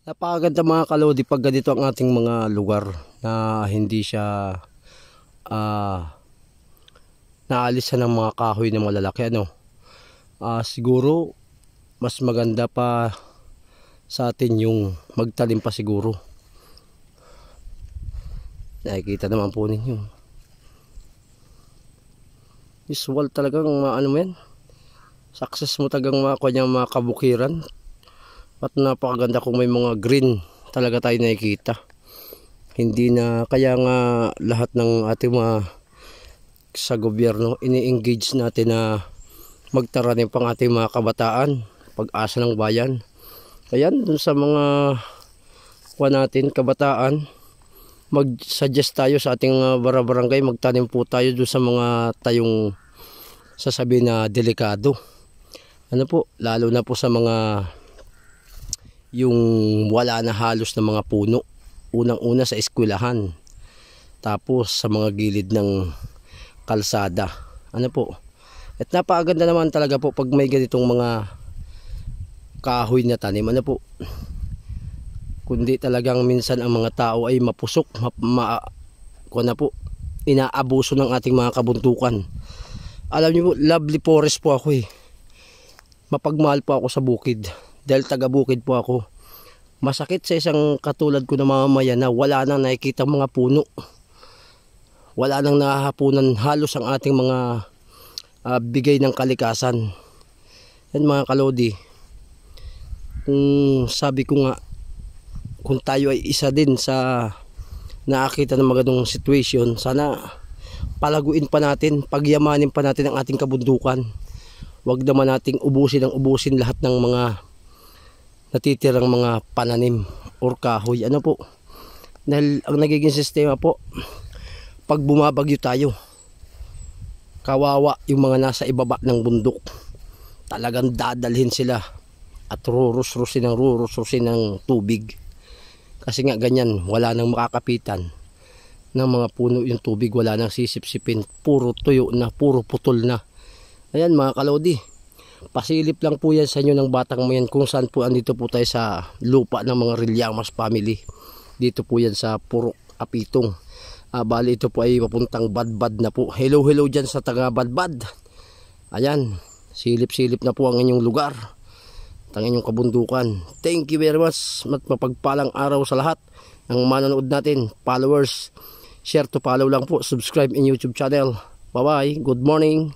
Napakaganda mga kalodi pag ganito ang ating mga lugar na hindi siya naalisan ng mga kahoy na malalaki, ano. Siguro mas maganda pa sa atin yung magtalim pa siguro. Nakikita naman po ninyo, visual talagang ano mo yan, success mo talagang mga kanyang mga kabukiran. At napakaganda kung may mga green talaga tayo nakikita. Hindi na, kaya nga lahat ng ating mga sa gobyerno ini-engage natin na magtaranim pang ating mga kabataan, pag-asa ng bayan. Kaya dun sa mga natin kabataan, mag-suggest tayo sa ating barangay, magtanim po tayo dun sa mga tayong sasabihin na delikado. Ano po, lalo na po sa mga yung wala na halos na mga puno. Unang-una sa eskwelahan, tapos sa mga gilid ng kalsada. Ano po, at napakaganda naman talaga po pag may ganitong mga kahoy na tanim. Ano po, kundi talagang minsan ang mga tao ay mapusok, inaabuso ng ating mga kabuntukan. Alam niyo po, lovely forest po ako eh. Mapagmahal po ako sa bukid dahil taga bukid po ako. Masakit sa isang katulad ko na mamamayan na wala nang nakikita mga puno, wala nang nahahapunan halos ang ating mga bigay ng kalikasan. Yan mga kalodi, kung sabi ko nga, kung tayo ay isa din sa nakakita ng magandang situation, sana palaguin pa natin, pagyamanin pa natin ang ating kabundukan. Huwag naman nating ubusin lahat ng mga natitirang mga pananim or kahoy. Ano po, dahil ang nagiging sistema po, pag bumabagyo tayo, kawawa yung mga nasa ibaba ng bundok. Talagang dadalhin sila at rurus-rusin ng tubig. Kasi nga ganyan, wala nang makakapitan ng mga puno yung tubig, wala nang sisip-sipin, puro tuyo na, puro putol na. Ayan mga kalodi, pasilip lang po yan sa inyo ng batang mo yan kung saan po andito po tayo sa lupa ng mga Rillamas family. Dito po yan sa Purok Apitong. Bali ito po ay papuntang Badbad na po. Hello dyan sa taga Badbad. Ayan, silip-silip na po ang inyong lugar, ang inyong kabundukan. Thank you very much. Mapagpalang araw sa lahat ng manonood natin, followers. Share to follow lang po, subscribe in YouTube channel. Bye bye, good morning.